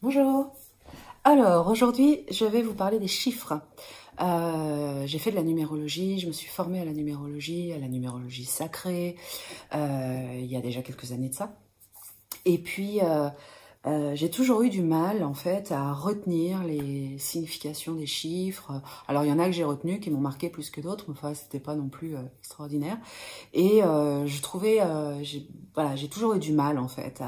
Bonjour. Alors, aujourd'hui, je vais vous parler des chiffres. J'ai fait de la numérologie, je me suis formée à la numérologie sacrée, il y a déjà quelques années de ça. Et puis, j'ai toujours eu du mal, en fait, à retenir les significations des chiffres. Alors, il y en a que j'ai retenu, qui m'ont marqué plus que d'autres, mais enfin, c'était pas non plus extraordinaire. Et je trouvais, voilà, j'ai toujours eu du mal, en fait,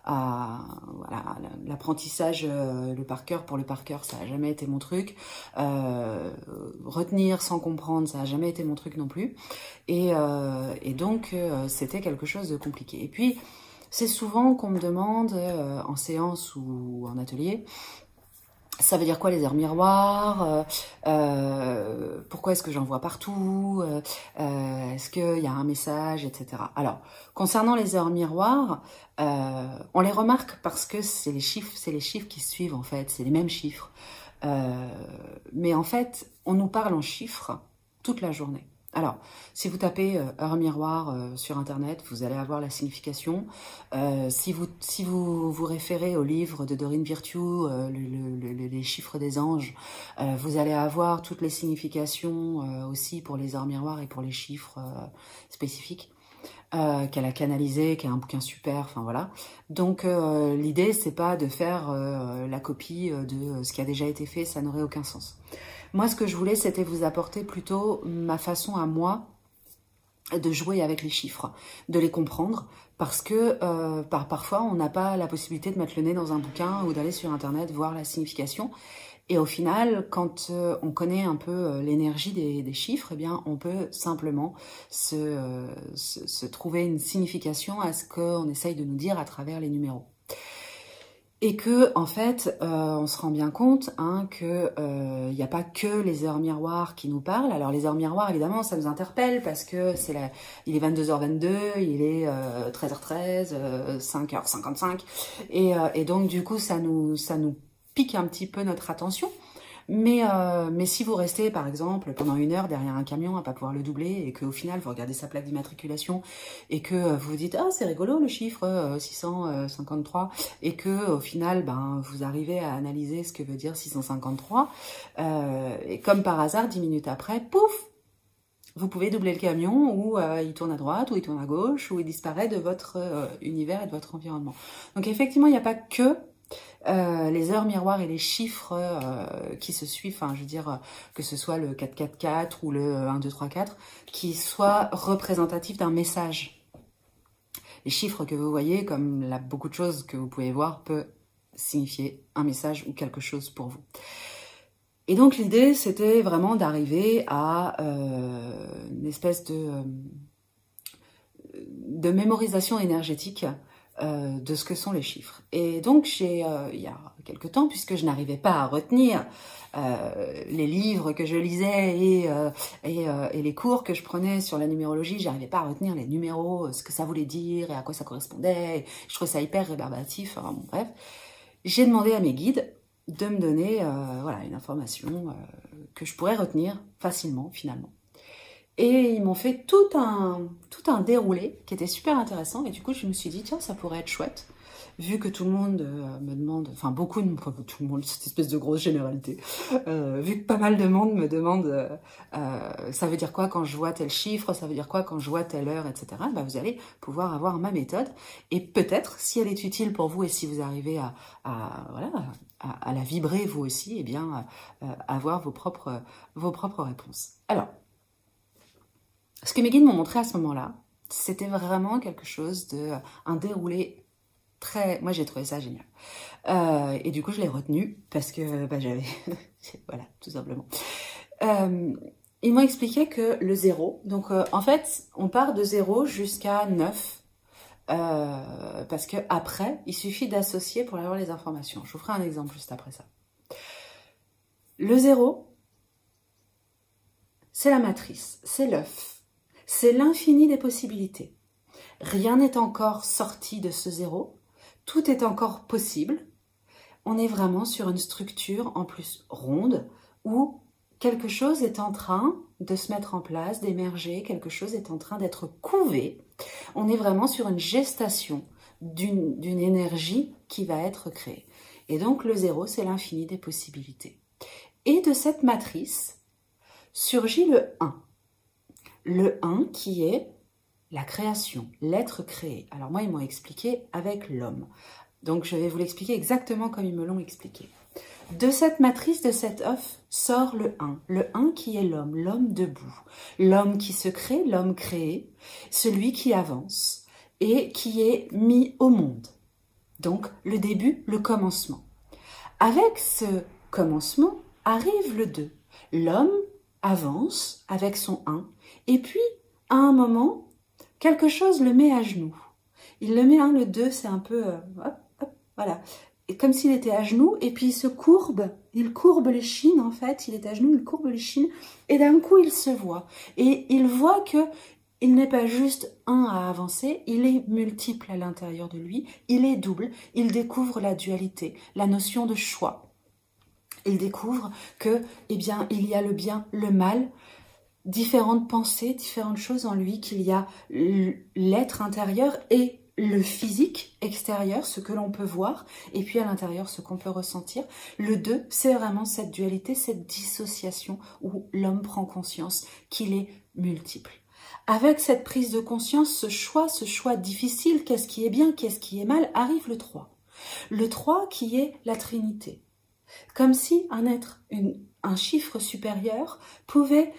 voilà, l'apprentissage, le par cœur pour le par cœur, ça a jamais été mon truc. Retenir sans comprendre, ça a jamais été mon truc non plus. Et donc, c'était quelque chose de compliqué. Et puis, c'est souvent qu'on me demande en séance ou en atelier, ça veut dire quoi les heures miroirs, pourquoi est-ce que j'en vois partout, est-ce qu'il y a un message, etc. Alors, concernant les heures miroirs, on les remarque parce que c'est les chiffres qui suivent en fait, c'est les mêmes chiffres. Mais en fait, on nous parle en chiffres toute la journée. Alors, si vous tapez heure miroir sur Internet, vous allez avoir la signification. Si vous vous référez au livre de Dorine Virtue, les chiffres des anges, vous allez avoir toutes les significations aussi pour les heures miroirs et pour les chiffres spécifiques. Qu'elle a canalisé, qui est un bouquin super, enfin voilà. Donc l'idée, c'est pas de faire la copie de ce qui a déjà été fait, ça n'aurait aucun sens. Moi, ce que je voulais, c'était vous apporter plutôt ma façon à moi de jouer avec les chiffres, de les comprendre, parce que parfois, on n'a pas la possibilité de mettre le nez dans un bouquin ou d'aller sur Internet voir la signification. Et au final, quand on connaît un peu l'énergie des chiffres, eh bien, on peut simplement se trouver une signification à ce qu'on essaye de nous dire à travers les numéros. Et que, en fait, on se rend bien compte que il n'y a pas que les heures miroirs qui nous parlent. Alors, les heures miroirs, évidemment, ça nous interpelle parce que il est 22h22, il est 13h13, 5h55. Et donc, du coup, ça nous pique un petit peu notre attention. Mais si vous restez, par exemple, pendant 1 heure derrière un camion à pas pouvoir le doubler et qu'au final, vous regardez sa plaque d'immatriculation et que vous vous dites « Ah, c'est rigolo le chiffre 653 » et que au final, ben, vous arrivez à analyser ce que veut dire 653 et comme par hasard, 10 minutes après, pouf, vous pouvez doubler le camion ou il tourne à droite ou il tourne à gauche ou il disparaît de votre univers et de votre environnement. Donc effectivement, il n'y a pas que les heures miroirs et les chiffres qui se suivent, enfin je veux dire que ce soit le 444 ou le 1234, qui soient représentatifs d'un message. Les chiffres que vous voyez, comme beaucoup de choses que vous pouvez voir, peut signifier un message ou quelque chose pour vous. Et donc l'idée, c'était vraiment d'arriver à une espèce de mémorisation énergétique de ce que sont les chiffres. Et donc, il y a quelque temps, puisque je n'arrivais pas à retenir les livres que je lisais et les cours que je prenais sur la numérologie, j'arrivais pas à retenir les numéros, ce que ça voulait dire et à quoi ça correspondait. Je trouvais ça hyper rébarbatif, enfin, bon, bref. J'ai demandé à mes guides de me donner voilà, une information que je pourrais retenir facilement, finalement. Et ils m'ont fait tout un déroulé qui était super intéressant. Et du coup, je me suis dit, tiens, ça pourrait être chouette. Vu que tout le monde me demande, enfin beaucoup de tout le monde, cette espèce de grosse généralité, vu que pas mal de monde me demande ça veut dire quoi quand je vois tel chiffre, ça veut dire quoi quand je vois telle heure, etc. Bah, vous allez pouvoir avoir ma méthode. Et peut-être, si elle est utile pour vous et si vous arrivez voilà, à la vibrer vous aussi, eh bien, avoir vos propres réponses. Alors, ce que mes guides m'ont montré à ce moment-là, c'était vraiment quelque chose un déroulé très... Moi, j'ai trouvé ça génial. Et du coup, je l'ai retenu parce que bah, j'avais... voilà, tout simplement. Ils m'ont expliqué que le 0, donc en fait, on part de 0 jusqu'à 9, parce que après, il suffit d'associer pour avoir les informations. Je vous ferai un exemple juste après ça. Le 0, c'est la matrice, c'est l'œuf. C'est l'infini des possibilités. Rien n'est encore sorti de ce 0. Tout est encore possible. On est vraiment sur une structure en plus ronde où quelque chose est en train de se mettre en place, d'émerger, quelque chose est en train d'être couvé. On est vraiment sur une gestation d'une énergie qui va être créée. Et donc le 0, c'est l'infini des possibilités. Et de cette matrice surgit le 1. Le 1 qui est la création, l'être créé. Alors moi, ils m'ont expliqué avec l'homme. Donc je vais vous l'expliquer exactement comme ils me l'ont expliqué. De cette matrice, de cet œuf, sort le 1. Le 1 qui est l'homme debout. L'homme qui se crée, l'homme créé, celui qui avance et qui est mis au monde. Donc le début, le commencement. Avec ce commencement arrive le 2. L'homme avance avec son 1 et puis à un moment, quelque chose le met à genoux. Il le met, le 2, c'est un peu, voilà. Et comme s'il était à genoux, et puis il courbe les chines en fait, il est à genoux, il courbe les chines, et d'un coup il se voit. Et il voit que il n'est pas juste un à avancer, il est multiple à l'intérieur de lui, il est double, il découvre la dualité, la notion de choix. Il découvre que, eh bien, il y a le bien, le mal, différentes pensées, différentes choses en lui, qu'il y a l'être intérieur et le physique extérieur, ce que l'on peut voir, et puis à l'intérieur, ce qu'on peut ressentir. Le 2, c'est vraiment cette dualité, cette dissociation où l'homme prend conscience qu'il est multiple. Avec cette prise de conscience, ce choix difficile, qu'est-ce qui est bien, qu'est-ce qui est mal, arrive le 3. Le 3 qui est la Trinité. Comme si un être, un chiffre supérieur pouvait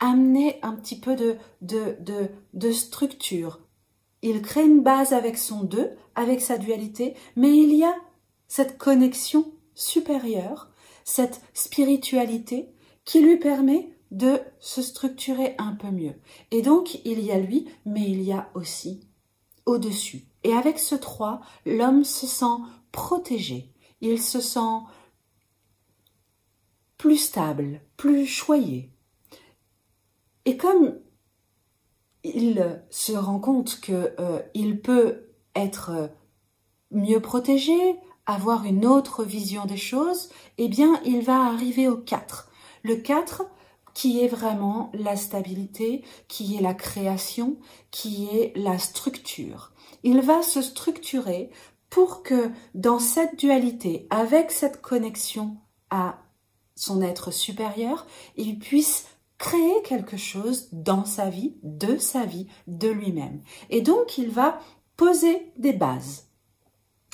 amener un petit peu de structure. Il crée une base avec son 2, avec sa dualité, mais il y a cette connexion supérieure, cette spiritualité qui lui permet de se structurer un peu mieux. Et donc, il y a lui, mais il y a aussi au-dessus. Et avec ce 3, l'homme se sent protégé, il se sent plus stable, plus choyé. Et comme il se rend compte qu'il peut être mieux protégé, avoir une autre vision des choses, eh bien, il va arriver au 4. Le 4 qui est vraiment la stabilité, qui est la création, qui est la structure. Il va se structurer pour que dans cette dualité, avec cette connexion à son être supérieur, il puisse créer quelque chose dans sa vie, de lui-même. Et donc, il va poser des bases.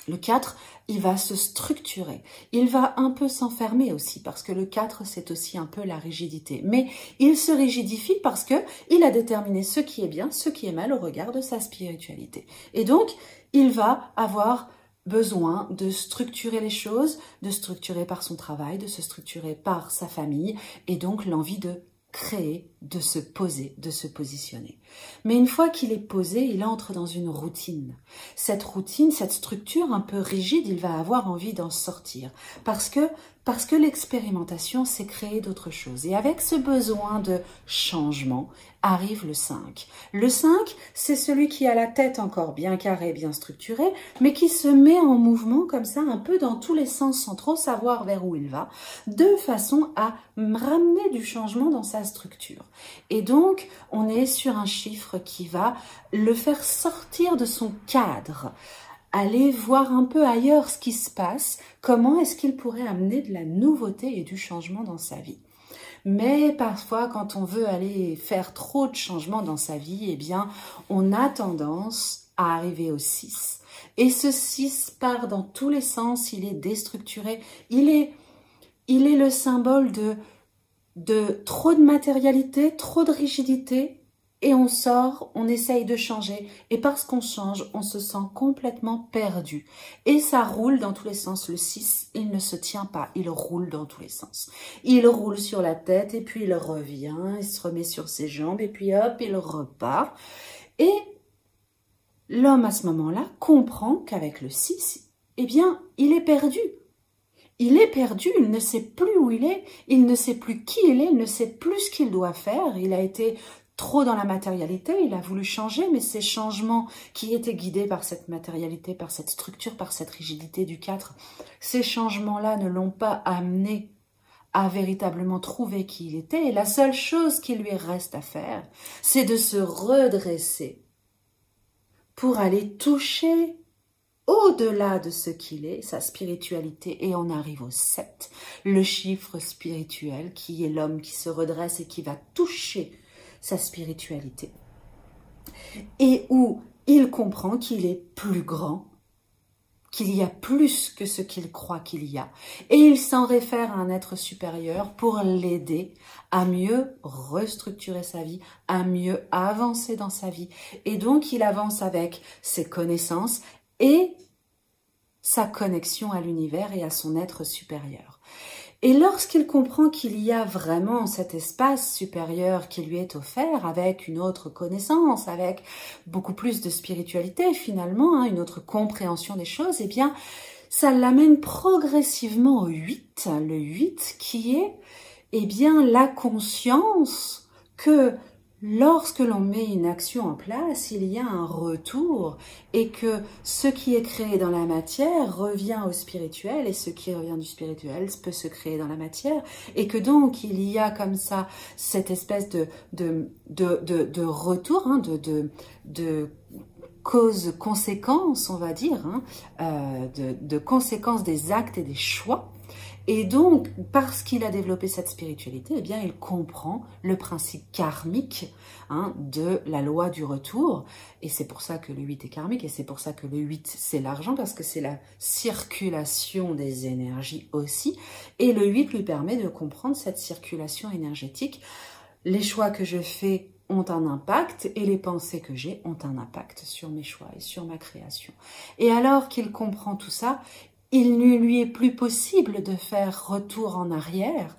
Le 4, il va se structurer. Il va un peu s'enfermer aussi, parce que le 4, c'est aussi un peu la rigidité. Mais il se rigidifie parce que il a déterminé ce qui est bien, ce qui est mal au regard de sa spiritualité. Et donc, il va avoir besoin de structurer les choses, de structurer par son travail, de se structurer par sa famille, et donc l'envie de créer, de se poser, de se positionner. Mais une fois qu'il est posé, il entre dans une routine. Cette routine, cette structure un peu rigide, il va avoir envie d'en sortir. Parce que l'expérimentation, c'est créer d'autres choses. Et avec ce besoin de changement, arrive le 5. Le 5, c'est celui qui a la tête encore bien carrée, bien structurée, mais qui se met en mouvement comme ça, un peu dans tous les sens, sans trop savoir vers où il va, de façon à ramener du changement dans sa structure. Et donc, on est sur un chiffre qui va le faire sortir de son cadre, aller voir un peu ailleurs ce qui se passe, comment est-ce qu'il pourrait amener de la nouveauté et du changement dans sa vie. Mais parfois, quand on veut aller faire trop de changements dans sa vie, eh bien, on a tendance à arriver au 6. Et ce 6 part dans tous les sens, il est déstructuré, il est le symbole de trop de matérialité, trop de rigidité, et on sort, on essaye de changer, et parce qu'on change, on se sent complètement perdu. Et ça roule dans tous les sens. Le 6, il ne se tient pas, il roule dans tous les sens. Il roule sur la tête, et puis il revient, il se remet sur ses jambes, et puis hop, il repart. Et l'homme, à ce moment-là, comprend qu'avec le 6, eh bien, il est perdu. Il est perdu, il ne sait plus où il ne sait plus qui il ne sait plus ce qu'il doit faire. Il a été trop dans la matérialité, il a voulu changer, mais ces changements qui étaient guidés par cette matérialité, par cette structure, par cette rigidité du 4, ces changements-là ne l'ont pas amené à véritablement trouver qui il était. Et la seule chose qui lui reste à faire, c'est de se redresser pour aller toucher au-delà de ce qu'il est, sa spiritualité, et on arrive au 7, le chiffre spirituel, qui est l'homme qui se redresse et qui va toucher sa spiritualité, et où il comprend qu'il est plus grand, qu'il y a plus que ce qu'il croit qu'il y a, et il s'en réfère à un être supérieur pour l'aider à mieux restructurer sa vie, à mieux avancer dans sa vie, et donc il avance avec ses connaissances et sa connexion à l'univers et à son être supérieur. Et lorsqu'il comprend qu'il y a vraiment cet espace supérieur qui lui est offert avec une autre connaissance, avec beaucoup plus de spiritualité finalement, une autre compréhension des choses, eh bien, ça l'amène progressivement au 8, le 8 qui est, eh bien, la conscience que lorsque l'on met une action en place, il y a un retour et que ce qui est créé dans la matière revient au spirituel et ce qui revient du spirituel peut se créer dans la matière et que donc il y a comme ça cette espèce de retour, de cause-conséquence, on va dire, de conséquences des actes et des choix. Et donc, parce qu'il a développé cette spiritualité, eh bien, il comprend le principe karmique de la loi du retour. Et c'est pour ça que le 8 est karmique, et c'est pour ça que le 8, c'est l'argent, parce que c'est la circulation des énergies aussi. Et le 8 lui permet de comprendre cette circulation énergétique. Les choix que je fais ont un impact, et les pensées que j'ai ont un impact sur mes choix et sur ma création. Et alors qu'il comprend tout ça, il ne lui est plus possible de faire retour en arrière.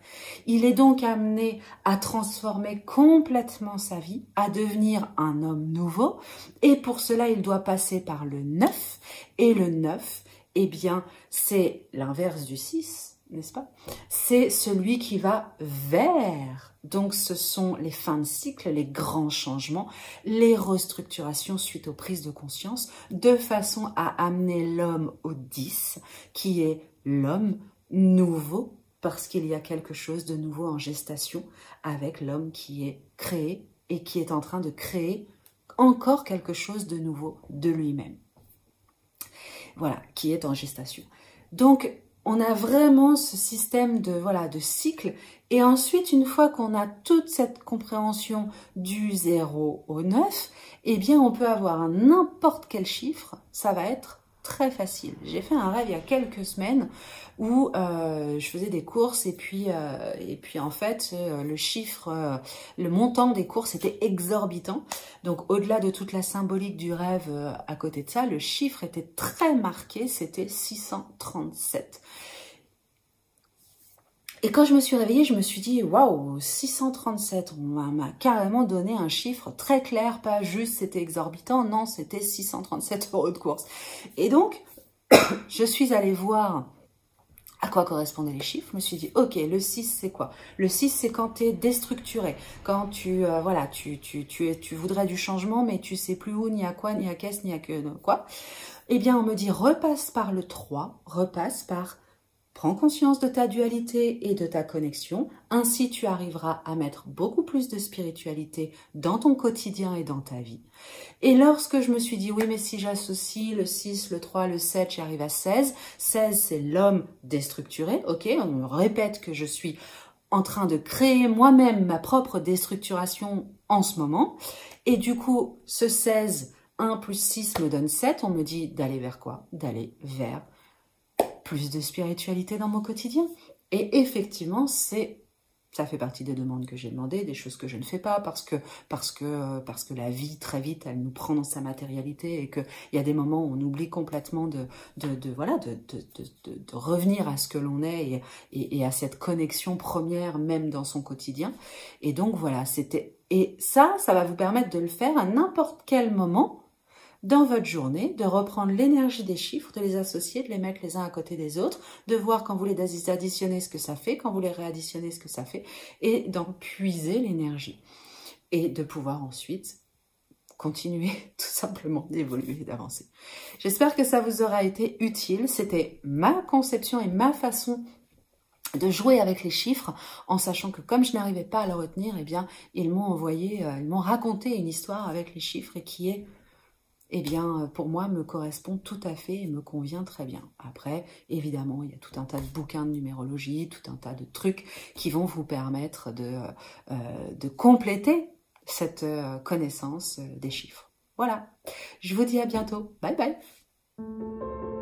Il est donc amené à transformer complètement sa vie, à devenir un homme nouveau. Et pour cela, il doit passer par le 9. Et le 9, eh bien, c'est l'inverse du 6, n'est-ce pas? C'est celui qui va vers. Donc, ce sont les fins de cycle, les grands changements, les restructurations suite aux prises de conscience, de façon à amener l'homme au 10, qui est l'homme nouveau, parce qu'il y a quelque chose de nouveau en gestation avec l'homme qui est créé et qui est en train de créer encore quelque chose de nouveau de lui-même. Voilà, qui est en gestation. Donc, on a vraiment ce système de cycle. Et ensuite, une fois qu'on a toute cette compréhension du 0 au 9, eh bien, on peut avoir n'importe quel chiffre. Ça va être très facile. J'ai fait un rêve il y a quelques semaines où je faisais des courses et puis en fait, le chiffre, le montant des courses était exorbitant. Donc, au-delà de toute la symbolique du rêve à côté de ça, le chiffre était très marqué, c'était 637. Et quand je me suis réveillée, je me suis dit, waouh, 637, on m'a carrément donné un chiffre très clair, pas juste c'était exorbitant, non, c'était 637 € de course. Et donc, je suis allée voir à quoi correspondaient les chiffres. Je me suis dit, ok, le 6 c'est quoi? Le 6 c'est quand tu es déstructuré, quand tu voudrais du changement, mais tu sais plus où, ni à quoi, ni à qu'est-ce, ni à que quoi. Eh bien, on me dit, repasse par le 3, repasse par... Prends conscience de ta dualité et de ta connexion, ainsi tu arriveras à mettre beaucoup plus de spiritualité dans ton quotidien et dans ta vie. Et lorsque je me suis dit, oui mais si j'associe le 6, le 3, le 7, j'arrive à 16, 16 c'est l'homme déstructuré, ok, on me répète que je suis en train de créer moi-même ma propre déstructuration en ce moment, et du coup ce 16, 1 plus 6 me donne 7, on me dit d'aller vers quoi? D'aller vers plus de spiritualité dans mon quotidien. Et effectivement, ça fait partie des demandes que j'ai demandées, des choses que je ne fais pas parce que la vie, très vite, elle nous prend dans sa matérialité et qu'il y a des moments où on oublie complètement de revenir à ce que l'on est et à cette connexion première, même dans son quotidien. Et donc, voilà, et ça va vous permettre de le faire à n'importe quel moment dans votre journée, de reprendre l'énergie des chiffres, de les associer, de les mettre les uns à côté des autres, de voir quand vous les additionnez ce que ça fait, quand vous les réadditionnez ce que ça fait, et d'en puiser l'énergie. Et de pouvoir ensuite continuer tout simplement d'évoluer et d'avancer. J'espère que ça vous aura été utile. C'était ma conception et ma façon de jouer avec les chiffres, en sachant que comme je n'arrivais pas à le retenir, eh bien, ils m'ont raconté une histoire avec les chiffres et qui est eh bien, pour moi, me correspond tout à fait et me convient très bien. Après, évidemment, il y a tout un tas de bouquins de numérologie, tout un tas de trucs qui vont vous permettre de compléter cette connaissance des chiffres. Voilà, je vous dis à bientôt. Bye bye.